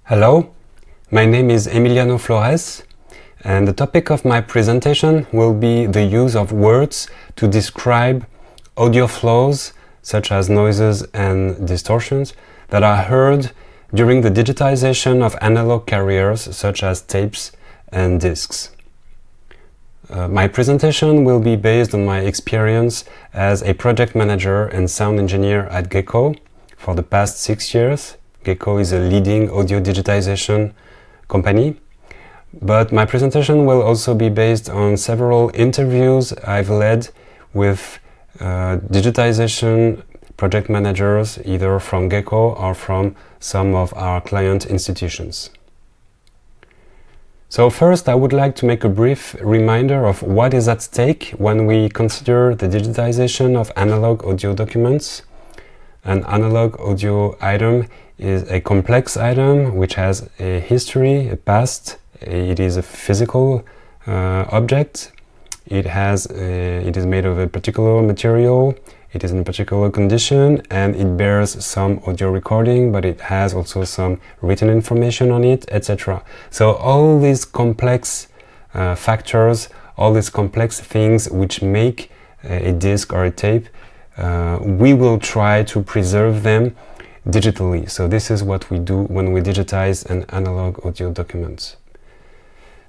Hello, my name is Emiliano Flores, and the topic of my presentation will be the use of words to describe audio flows such as noises and distortions that are heard during the digitization of analog carriers such as tapes and discs. My presentation will be based on my experience as a project manager and sound engineer at Gecko for the past 6 years. Gecko is a leading audio digitization company, but my presentation will also be based on several interviews I've led with digitization project managers, either from Gecko or from some of our client institutions. So first, I would like to make a brief reminder of what is at stake when we consider the digitization of analog audio documents. An analog audio item is a complex item which has a history, a past. It is a physical object. It is made of a particular material. It is in a particular condition, and it bears some audio recording, but it has also some written information on it, etc. So all these complex factors, all these complex things which make a disc or a tape, we will try to preserve them digitally. So this is what we do when we digitize an analog audio document.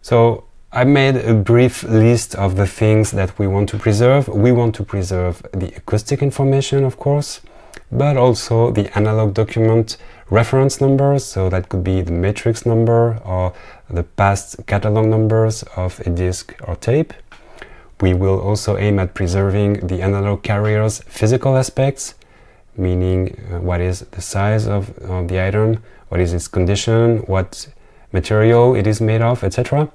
So I made a brief list of the things that we want to preserve. We want to preserve the acoustic information, of course, but also the analog document reference numbers, so that could be the matrix number or the past catalog numbers of a disc or tape. We will also aim at preserving the analog carrier's physical aspects, meaning what is the size of the item, what is its condition, what material it is made of, etc.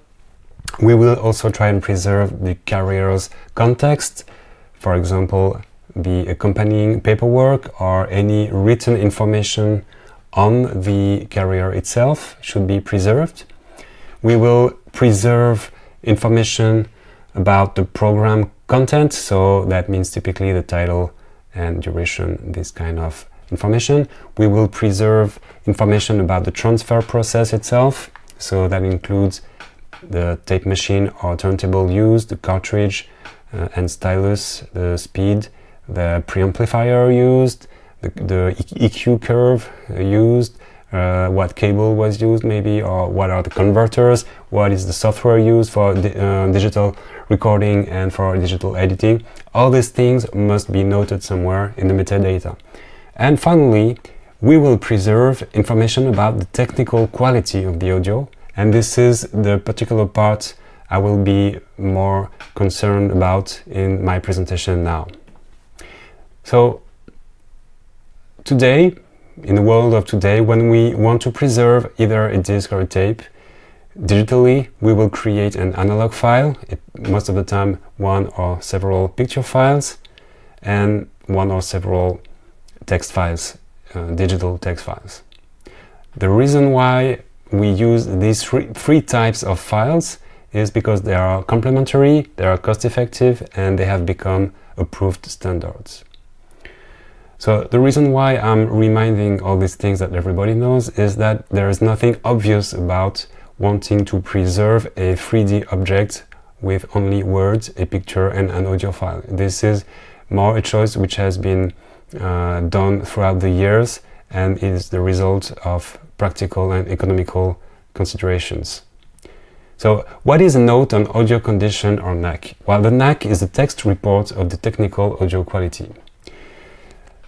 We will also try and preserve the carrier's context, for example, the accompanying paperwork or any written information on the carrier itself should be preserved. We will preserve information about the program content, so that means typically the title and duration, this kind of information. We will preserve information about the transfer process itself, so that includes the tape machine or turntable used, the cartridge and stylus, the speed, the preamplifier used, the EQ curve used, what cable was used maybe, or what are the converters, what is the software used for digital recording and for digital editing. All these things must be noted somewhere in the metadata. And finally, we will preserve information about the technical quality of the audio, and this is the particular part I will be more concerned about in my presentation now. So today, in the world of today, when we want to preserve either a disc or a tape digitally, we will create an analog file, most of the time one or several picture files, and one or several text files, digital text files. The reason why we use these three types of files is because they are complementary, they are cost-effective, and they have become approved standards. So the reason why I'm reminding all these things that everybody knows is that there is nothing obvious about wanting to preserve a 3D object with only words, a picture, and an audio file. This is more a choice which has been done throughout the years and is the result of practical and economical considerations. So what is a note on audio condition, or NAC? Well, the NAC is the text report of the technical audio quality.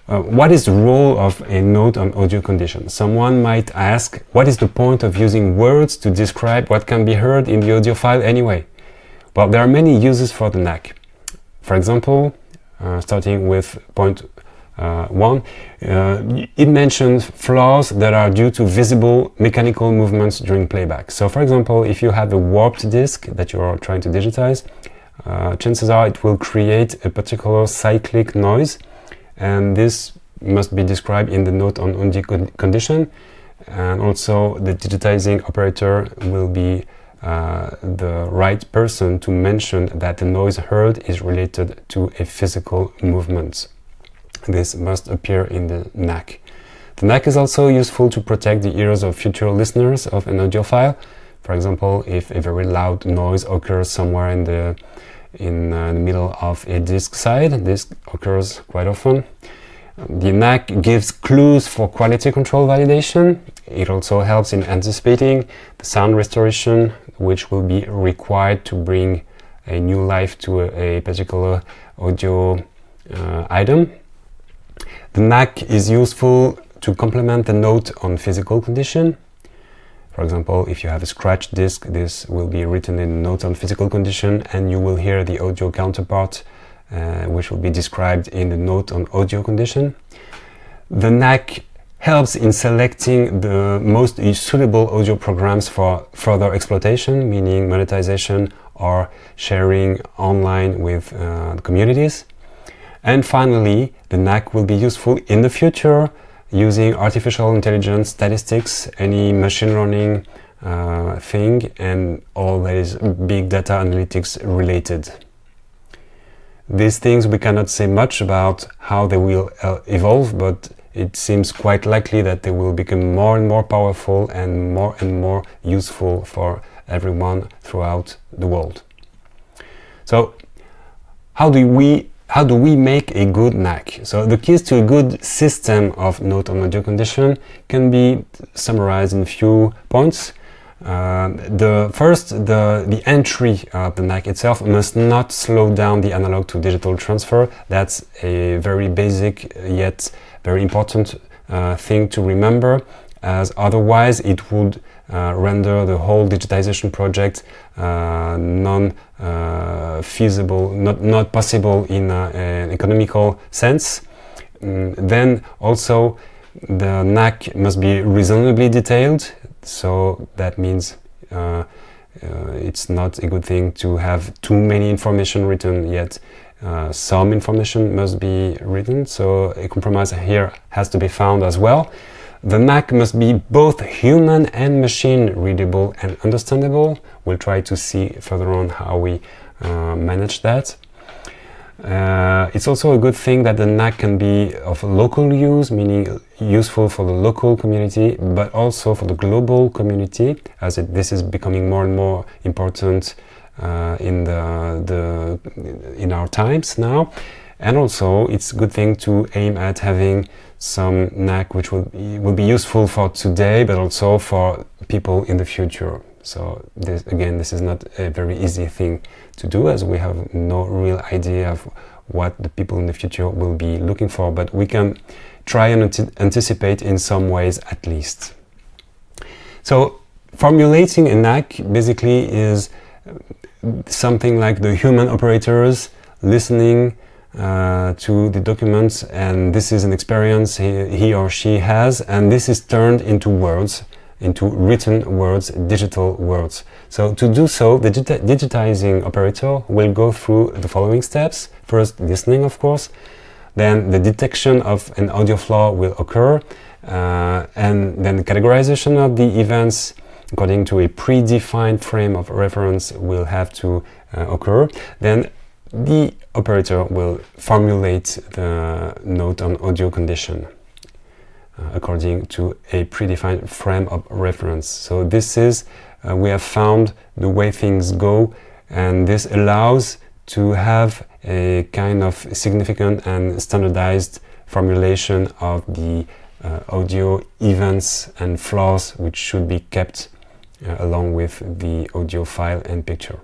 What is the role of a note on audio condition? Someone might ask, what is the point of using words to describe what can be heard in the audio file anyway? Well, there are many uses for the NAC. For example, starting with point 1, it mentions flaws that are due to visible mechanical movements during playback. So for example, if you have a warped disc that you are trying to digitize, chances are it will create a particular cyclic noise, and this must be described in the note on audio condition, and also the digitizing operator will be the right person to mention that the noise heard is related to a physical movement. This must appear in the NAC. The NAC is also useful to protect the ears of future listeners of an audio file. For example, if a very loud noise occurs somewhere in the middle of a disk side, this occurs quite often. The NAC gives clues for quality control validation. It also helps in anticipating the sound restoration, which will be required to bring a new life to a particular audio item. The NAC is useful to complement the note on physical condition. For example, if you have a scratch disk, this will be written in note on physical condition, and you will hear the audio counterpart, which will be described in the note on audio condition. The NAC helps in selecting the most suitable audio programs for further exploitation, meaning monetization or sharing online with communities. And finally, the NAC will be useful in the future using artificial intelligence, statistics, any machine learning thing, and all that is big data analytics related. These things we cannot say much about how they will evolve, but it seems quite likely that they will become more and more powerful and more useful for everyone throughout the world. So, how do we make a good NAC? So the keys to a good system of note on audio condition can be summarized in a few points. The entry of the NAC itself must not slow down the analog to digital transfer. That's a very basic yet very important thing to remember, as otherwise it would render the whole digitization project non-feasible, not possible in an economical sense. Then also the NAC must be reasonably detailed, so that means it's not a good thing to have too many information written, yet some information must be written, so a compromise here has to be found as well. The NAC must be both human and machine readable and understandable. We'll try to see further on how we manage that. It's also a good thing that the NAC can be of local use, meaning useful for the local community, but also for the global community, as this is becoming more and more important in our times now. And also, it's a good thing to aim at having some NAC which will be useful for today, but also for people in the future. So this is not a very easy thing to do, as we have no real idea of what the people in the future will be looking for, but we can try and anticipate in some ways at least. So formulating a NAC basically is something like the human operators listening to the documents, and this is an experience he or she has, and this is turned into words, into written words, digital words. So to do so, the digitizing operator will go through the following steps. First, listening, of course. Then the detection of an audio flaw will occur, and then the categorization of the events according to a predefined frame of reference will have to occur. Then the operator will formulate the note on audio condition according to a predefined frame of reference. So this is, we have found the way things go, and this allows to have a kind of significant and standardized formulation of the audio events and flaws which should be kept along with the audio file and picture.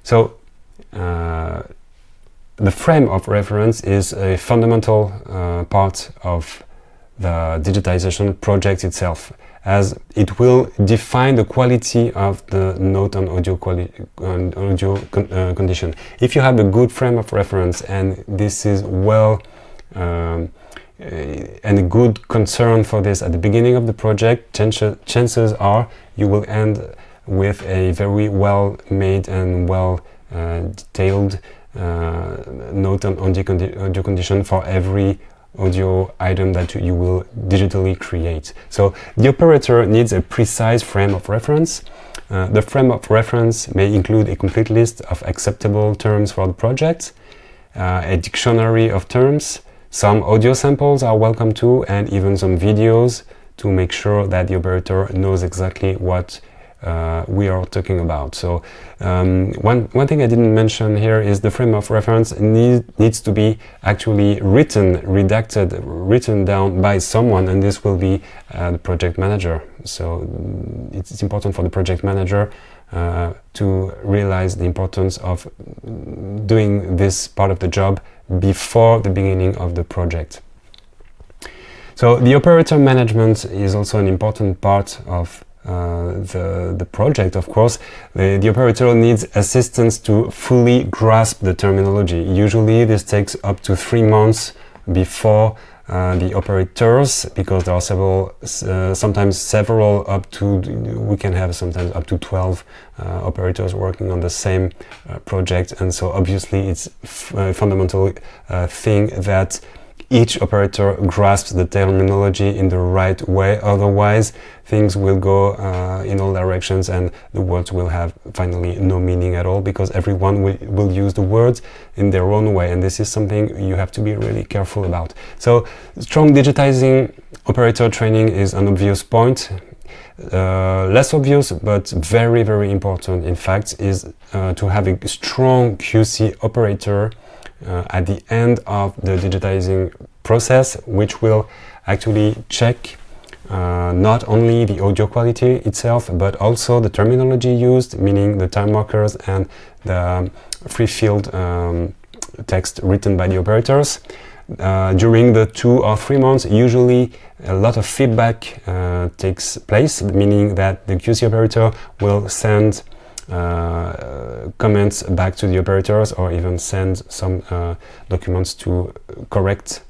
So the frame of reference is a fundamental part of the digitization project itself, as it will define the quality of the note on audio condition. If you have a good frame of reference, and this is well and a good concern for this at the beginning of the project, chances are you will end with a very well made and well detailed note on audio condition for every audio item that you will digitally create. So the operator needs a precise frame of reference. The frame of reference may include a complete list of acceptable terms for the project, a dictionary of terms, Some audio samples are welcome too, and even some videos to make sure that the operator knows exactly what we are talking about. So one thing I didn't mention here is the frame of reference needs to be actually redacted, written down by someone, and this will be the project manager. So it's important for the project manager to realize the importance of doing this part of the job before the beginning of the project. So the operator management is also an important part of the project. Of course, the operator needs assistance to fully grasp the terminology. Usually this takes up to 3 months before the operators, because there are several, sometimes several, up to, we can have sometimes up to 12 operators working on the same project, and so obviously it's a fundamental thing that each operator grasps the terminology in the right way, otherwise things will go in all directions and the words will have finally no meaning at all, because everyone will use the words in their own way, and this is something you have to be really careful about. So strong digitizing operator training is an obvious point. Less obvious but very, very important, in fact, is to have a strong QC operator at the end of the digitizing process, which will actually check not only the audio quality itself, but also the terminology used, meaning the time markers and the free field text written by the operators. During the 2 or 3 months, usually a lot of feedback takes place, meaning that the QC operator will send comments back to the operators, or even send some documents to correct,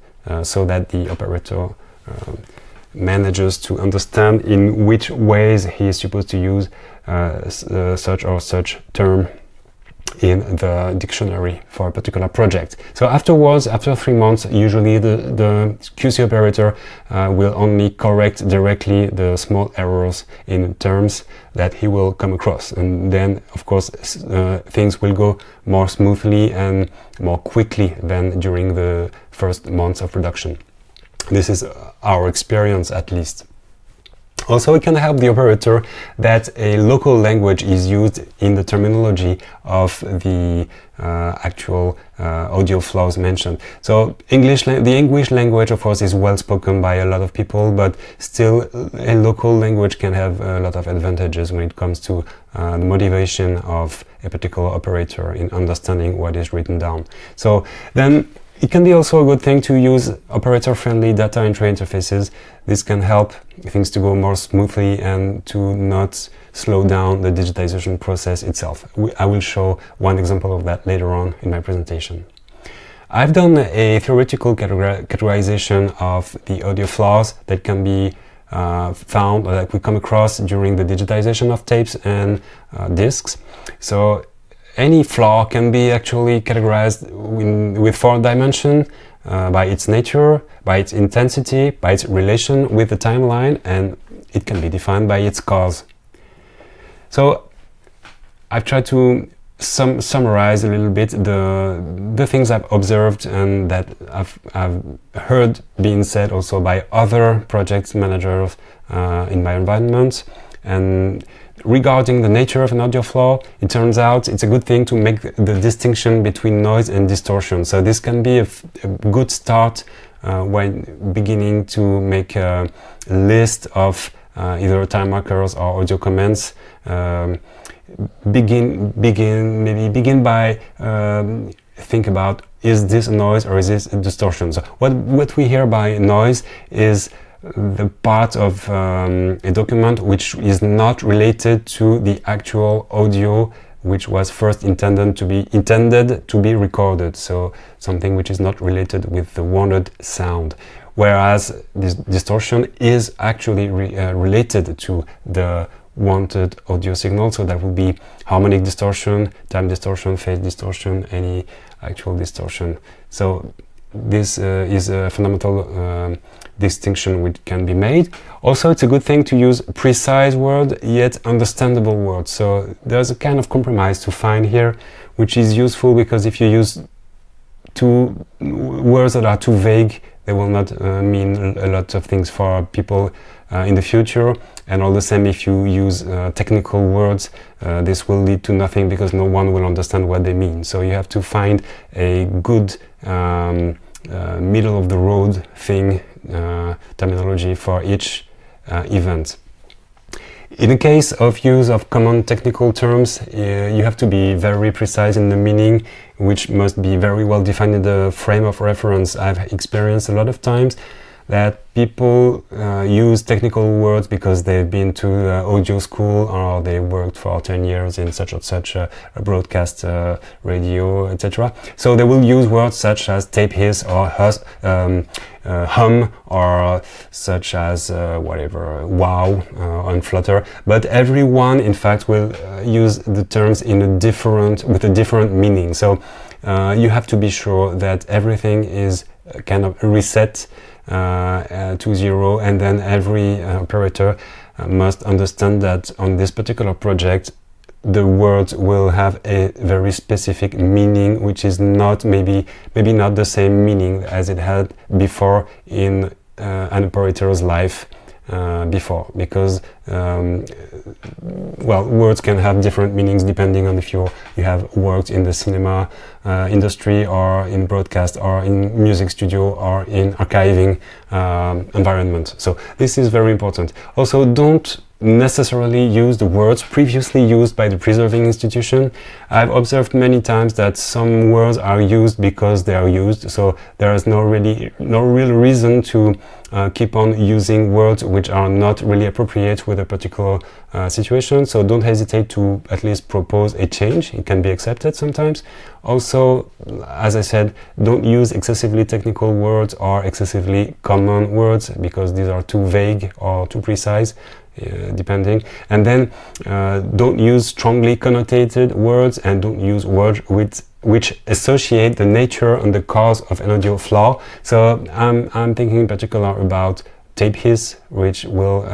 so that the operator manages to understand in which ways he is supposed to use such or such term in the dictionary for a particular project. So afterwards, after 3 months, usually the QC operator will only correct directly the small errors in terms that he will come across, and then of course things will go more smoothly and more quickly than during the first months of production. This is our experience, at least. Also, it can help the operator that a local language is used in the terminology of the actual audio flows mentioned. So the English language, of course, is well spoken by a lot of people, but still a local language can have a lot of advantages when it comes to the motivation of a particular operator in understanding what is written down. So then it can be also a good thing to use operator-friendly data entry interfaces. This can help things to go more smoothly and to not slow down the digitization process itself. I will show one example of that later on in my presentation. I've done a theoretical categorization of the audio flaws that can be found, or that we come across during the digitization of tapes and discs. So any flaw can be actually categorized with 4 dimensions by its nature, by its intensity, by its relation with the timeline, and it can be defined by its cause. So I've tried to summarize a little bit the things I've observed and that I've heard being said also by other project managers in my environment. And regarding the nature of an audio flaw, it turns out it's a good thing to make the distinction between noise and distortion. So this can be a good start when beginning to make a list of either time markers or audio comments. Begin by think about, is this a noise or is this a distortion? So what we hear by noise is the part of a document which is not related to the actual audio which was first intended to be recorded. So something which is not related with the wanted sound. Whereas this distortion is actually related to the wanted audio signal. So that would be harmonic distortion, time distortion, phase distortion, any actual distortion. So this is a fundamental distinction which can be made. Also, it's a good thing to use precise words yet understandable words. So there's a kind of compromise to find here, which is useful, because if you use words that are too vague, they will not mean a lot of things for people in the future. And all the same, if you use technical words, this will lead to nothing because no one will understand what they mean. So you have to find a good middle of the road thing, terminology for each event. In the case of use of common technical terms, you have to be very precise in the meaning, which must be very well defined in the frame of reference. I've experienced a lot of times that people use technical words because they've been to audio school or they worked for 10 years in such and such a broadcast radio, etc. So they will use words such as tape hiss or hum, or such as whatever, wow, and flutter. But everyone, in fact, will use the terms in with a different meaning. So you have to be sure that everything is kind of reset to 0, and then every operator must understand that on this particular project the words will have a very specific meaning, which is not maybe not the same meaning as it had before in an operator's life before, because well, words can have different meanings depending on if you have worked in the cinema industry or in broadcast or in music studio or in archiving environment. So this is very important. Also, don't necessarily use the words previously used by the preserving institution. I've observed many times that some words are used because they are used, so there is no real reason to keep on using words which are not really appropriate with a particular situation. So don't hesitate to at least propose a change. It can be accepted sometimes. Also, as I said, don't use excessively technical words or excessively common words, because these are too vague or too precise, depending. And then don't use strongly connotated words, and don't use words which associate the nature and the cause of an audio flaw. So I'm thinking in particular about tape hiss, which will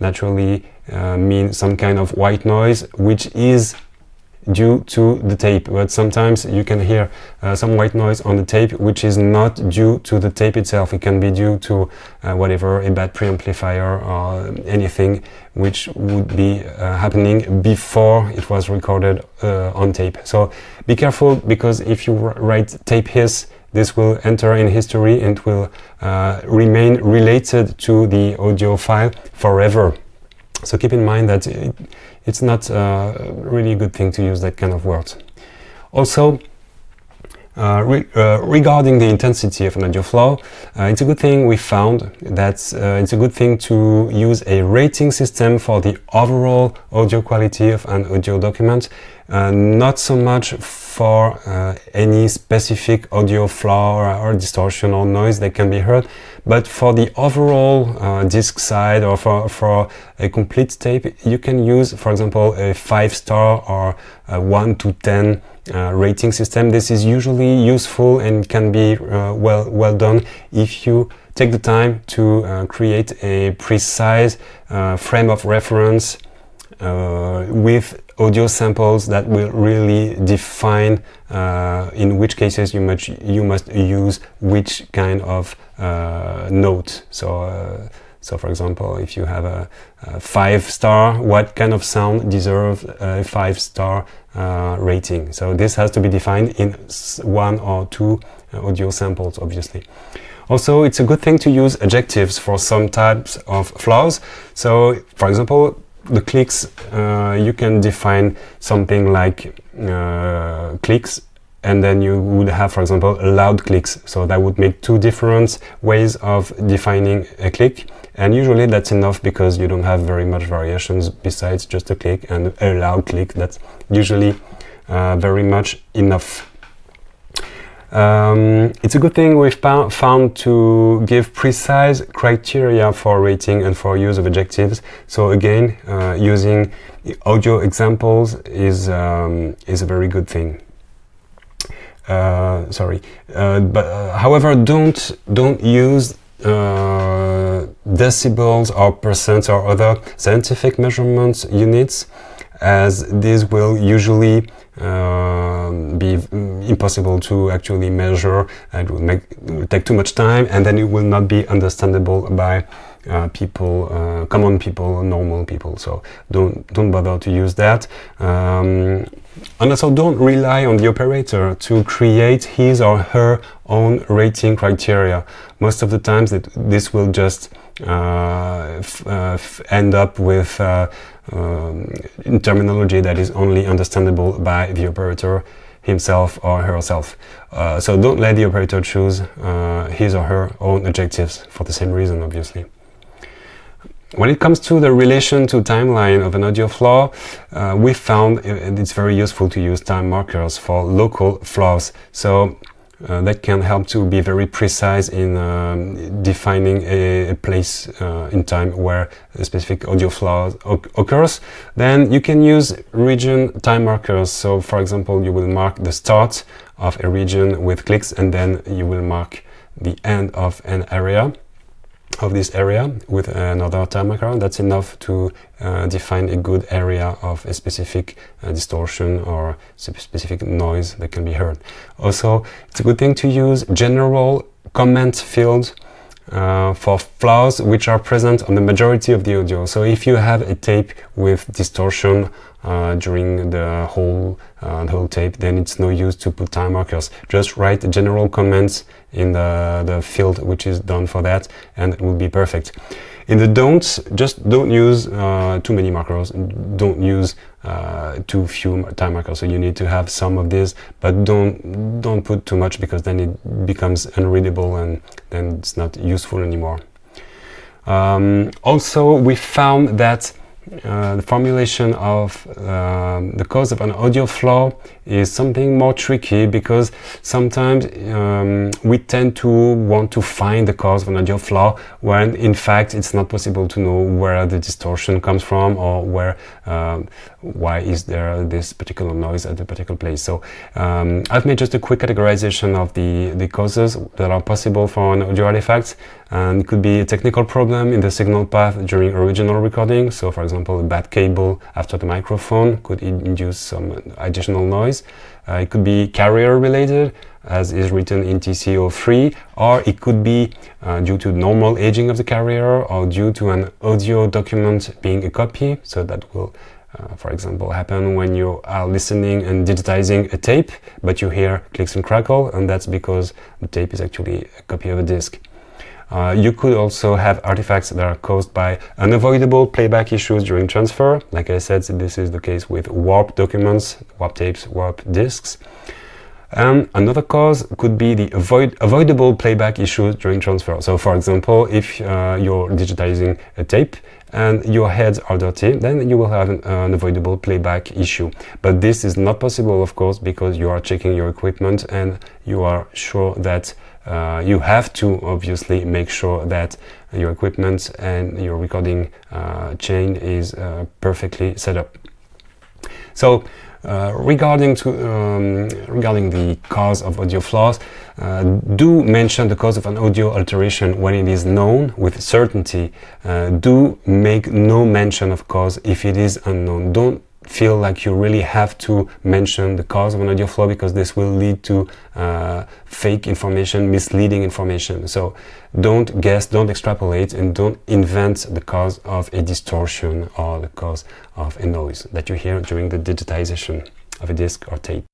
naturally mean some kind of white noise, which is due to the tape. But sometimes you can hear some white noise on the tape which is not due to the tape itself. It can be due to whatever, a bad preamplifier or anything which would be happening before it was recorded on tape. So be careful, because if you write tape hiss, this will enter in history and will remain related to the audio file forever. So keep in mind that it's not really a good thing to use that kind of words. Also, regarding the intensity of an audio flow, it's a good thing we found that it's a good thing to use a rating system for the overall audio quality of an audio document, not so much for any specific audio flaw or distortion or noise that can be heard, but for the overall disc side, or for a complete tape, you can use, for example, a 5-star or a 1 to 10 rating system. This is usually useful and can be well done if you take the time to create a precise frame of reference with audio samples that will really define in which cases you must use which kind of note. So for example, if you have a 5-star, what kind of sound deserves a 5-star rating? So this has to be defined in 1 or 2 audio samples, obviously. Also, it's a good thing to use adjectives for some types of flaws. So, for example, the clicks, you can define something like clicks, and then you would have, for example, loud clicks. So that would make 2 different ways of defining a click, and usually that's enough, because you don't have very much variations besides just a click and a loud click. That's usually very much enough. It's a good thing we've found to give precise criteria for rating and for use of adjectives. So again, using audio examples is a very good thing. However, don't use decibels or percents or other scientific measurements units. as this will usually be impossible to actually measure. It will take too much time, and then it will not be understandable by people, common people, normal people. So don't bother to use that. And also don't rely on the operator to create his or her own rating criteria. Most of the times this will just end up with terminology that is only understandable by the operator himself or herself. So don't let the operator choose his or her own adjectives for the same reason, obviously. When it comes to the relation to timeline of an audio flow, we found it's very useful to use time markers for local flows. So that can help to be very precise in defining a place in time where a specific audio flow occurs. Then you can use region time markers. So for example, you will mark the start of a region with clicks, and then you will mark the end of an area, of this area, with another time marker. That's enough to define a good area of a specific distortion or specific noise that can be heard. Also, it's a good thing to use general comment fields for flaws which are present on the majority of the audio. So if you have a tape with distortion during the whole tape, then it's no use to put time markers. Just write general comments in the field which is done for that, and it will be perfect. In the don'ts, just don't use too many markers. Don't use too few time markers. So you need to have some of this, but don't put too much, because then it becomes unreadable and then it's not useful anymore. Also, we found that the formulation of the cause of an audio flow is something more tricky, because sometimes we tend to want to find the cause of an audio flow when in fact it's not possible to know where the distortion comes from, or where why is there this particular noise at a particular place. So I've made just a quick categorization of the causes that are possible for an audio artifact, and it could be a technical problem in the signal path during original recording. So for example, a bad cable after the microphone could induce some additional noise. It could be carrier related, as is written in TC03, or it could be due to normal aging of the carrier, or due to an audio document being a copy. So that will for example happen when you are listening and digitizing a tape, but you hear clicks and crackle, and that's because the tape is actually a copy of a disc. You could also have artifacts that are caused by unavoidable playback issues during transfer. Like I said, this is the case with warp documents, warp tapes, warp discs. Another cause could be the avoidable playback issues during transfer. So for example, if you're digitizing a tape and your heads are dirty, then you will have an unavoidable playback issue. But this is not possible, of course, because you are checking your equipment and you are sure that you have to obviously make sure that your equipment and your recording chain is perfectly set up. So regarding the cause of audio flaws, do mention the cause of an audio alteration when it is known with certainty. Do make no mention of cause if it is unknown. Don't feel like you really have to mention the cause of an audio flaw, because this will lead to fake information, misleading information. So don't guess, don't extrapolate, and don't invent the cause of a distortion or the cause of a noise that you hear during the digitization of a disc or tape.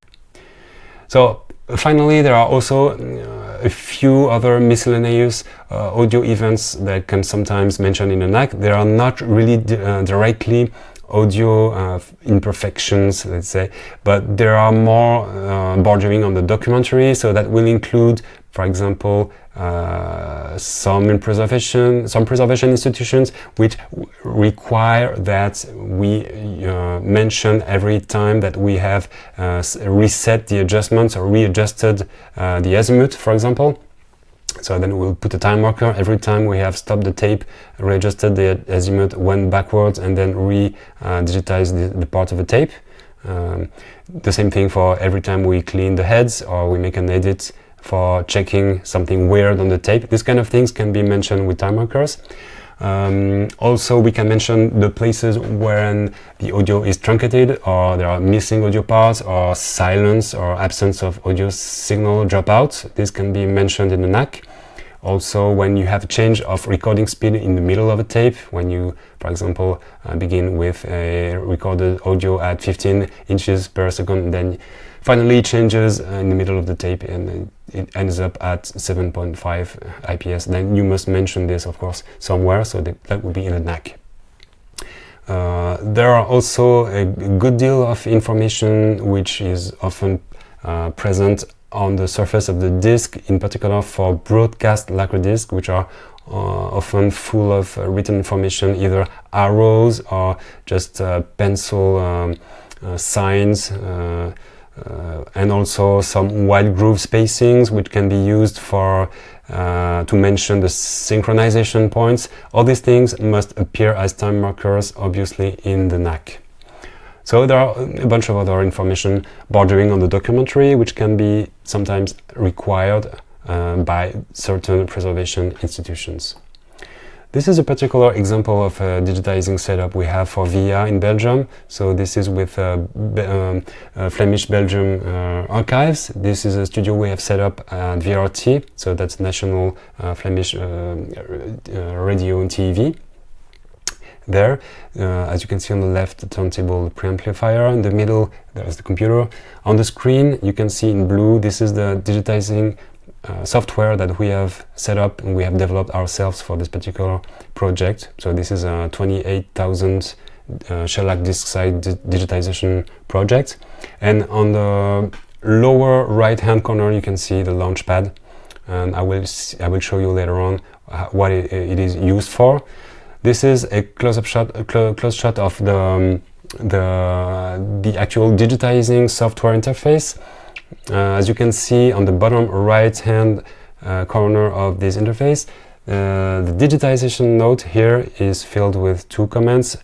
So finally, there are also a few other miscellaneous audio events that can sometimes mention in an act. They are not really directly audio imperfections, let's say, but there are more bordering on the documentary. So that will include, for example, some preservation institutions which require that we mention every time that we have reset the adjustments or readjusted the azimuth, for example. So then we'll put a time marker every time we have stopped the tape, readjusted the azimuth, went backwards, and then digitized the part of the tape. The same thing for every time we clean the heads or we make an edit for checking something weird on the tape. These kind of things can be mentioned with time markers. Also, we can mention the places where the audio is truncated, or there are missing audio parts, or silence or absence of audio signal dropout. This can be mentioned in the NAC. Also, when you have a change of recording speed in the middle of a tape, when you, for example, begin with a recorded audio at 15 inches per second, then finally changes in the middle of the tape and it ends up at 7.5 IPS, then you must mention this, of course, somewhere, so that would be in the NAC. There are also a good deal of information which is often present on the surface of the disc, in particular for broadcast lacquer discs, which are often full of written information, either arrows or just pencil signs, and also some wide groove spacings, which can be used for to mention the synchronization points. All these things must appear as time markers, obviously, in the NAC. So there are a bunch of other information bordering on the documentary, which can be sometimes required by certain preservation institutions. This is a particular example of a digitizing setup we have for VIA in Belgium. So this is with Flemish Belgium Archives. This is a studio we have set up at VRT, so that's National Flemish Radio and TV. There, as you can see on the left, the turntable preamplifier. In the middle, there's the computer. On the screen, you can see in blue, this is the digitizing software that we have set up and we have developed ourselves for this particular project. So this is a 28,000 shellac disk side digitization project. And on the lower right-hand corner, you can see the launchpad. And I will show you later on what it is used for. This is a close-up shot, close shot of the actual digitizing software interface. As you can see on the bottom right-hand corner of this interface, the digitization node here is filled with two contents: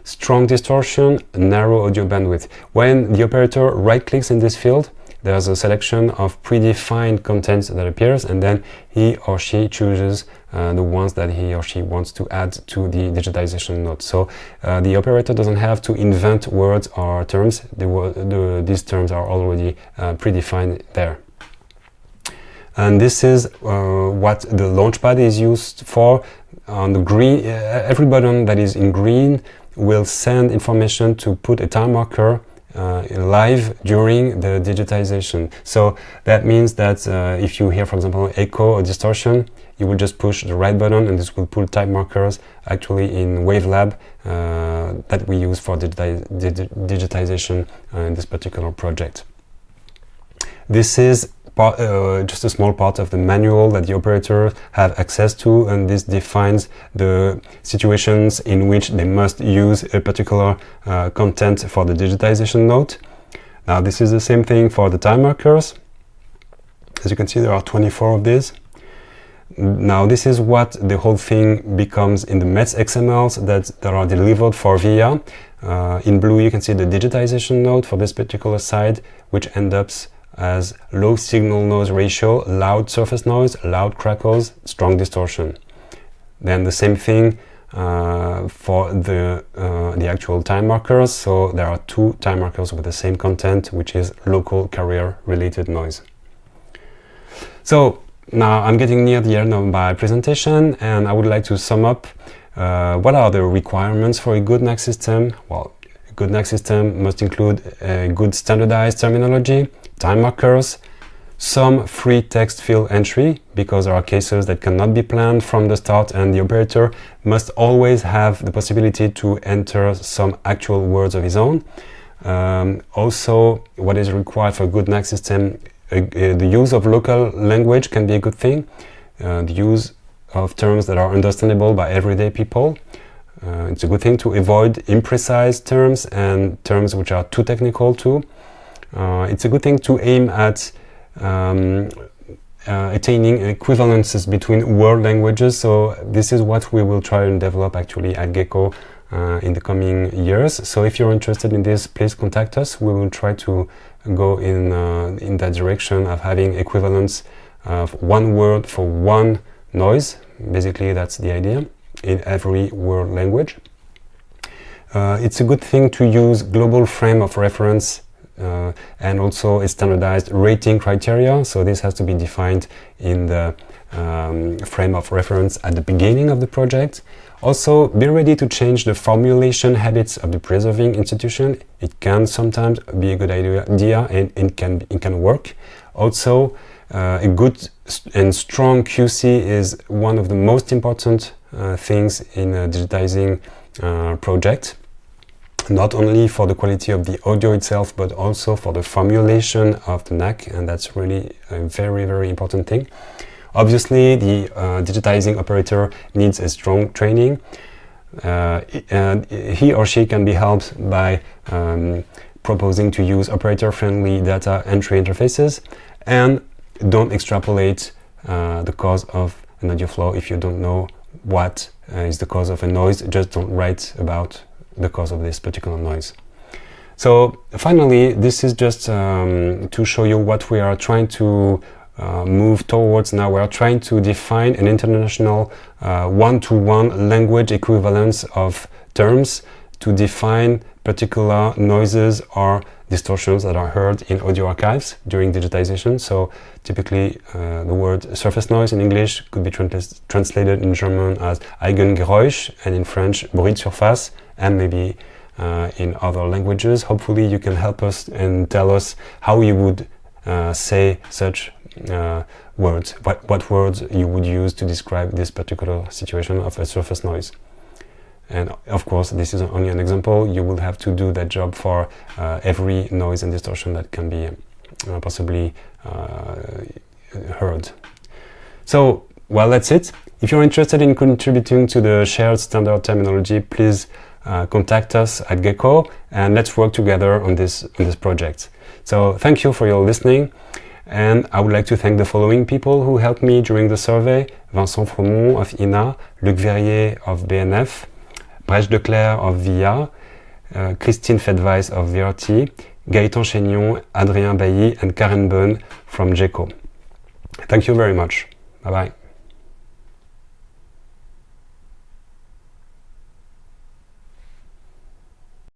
strong distortion, narrow audio bandwidth. When the operator right-clicks in this field, there's a selection of predefined contents that appears, and then he or she chooses the ones that he or she wants to add to the digitization node. So the operator doesn't have to invent words or terms. These terms are already predefined there. And this is what the launchpad is used for. On the green, every button that is in green will send information to put a time marker live during the digitization. So that means that if you hear, for example, echo or distortion, you will just push the right button and this will put time markers actually in WaveLab that we use for digitization in this particular project. This is just a small part of the manual that the operators have access to, and this defines the situations in which they must use a particular content for the digitization node. Now this is the same thing for the time markers. As you can see, there are 24 of these. Now this is what the whole thing becomes in the METS XMLs that are delivered for VIA. In blue you can see the digitization node for this particular side, which ends up as low signal noise ratio, loud surface noise, loud crackles, strong distortion. Then the same thing for the actual time markers. So there are two time markers with the same content, which is local carrier related noise. So now I'm getting near the end of my presentation, and I would like to sum up what are the requirements for a good NAC system. Well, a good NAC system must include a good standardized terminology, time markers, some free text field entry, because there are cases that cannot be planned from the start, and the operator must always have the possibility to enter some actual words of his own. Also, what is required for a good NAC system, the use of local language can be a good thing. The use of terms that are understandable by everyday people. It's a good thing to avoid imprecise terms and terms which are too technical too. It's a good thing to aim at attaining equivalences between world languages. So this is what we will try and develop actually at Gecko in the coming years. So if you're interested in this, please contact us. We will try to go in that direction of having equivalence of one word for one noise. Basically, that's the idea. in every world language. It's a good thing to use global frame of reference and also a standardized rating criteria. So this has to be defined in the frame of reference at the beginning of the project. Also, be ready to change the formulation habits of the preserving institution. It can sometimes be a good idea and it can work. Also, a good and strong QC is one of the most important things in a digitizing project. Not only for the quality of the audio itself, but also for the formulation of the NAC, and that's really a very, very important thing. Obviously, the digitizing operator needs a strong training. And he or she can be helped by proposing to use operator-friendly data entry interfaces, and don't extrapolate the cause of an audio flow if you don't know what is the cause of a noise. Just don't write about the cause of this particular noise. So finally, this is just to show you what we are trying to move towards now. We are trying to define an international one-to-one language equivalence of terms to define particular noises or distortions that are heard in audio archives during digitization. So typically the word surface noise in English could be translated in German as Eigengeräusch, and in French bruit de surface, and maybe in other languages. Hopefully you can help us and tell us how you would say such words, what words you would use to describe this particular situation of a surface noise. And of course, this is only an example. You will have to do that job for every noise and distortion that can be possibly heard. So, well, that's it. If you're interested in contributing to the shared standard terminology, please contact us at Gecko, and let's work together on this project. So thank you for your listening, and I would like to thank the following people who helped me during the survey: Vincent Fromont of INA, Luc Verrier of BNF, Brèche de Clerc of VIA, Christine Fedweiss of VRT, Gaëtan Chénion, Adrien Bailly, and Karen Bonne from Gecko. Thank you very much. Bye-bye.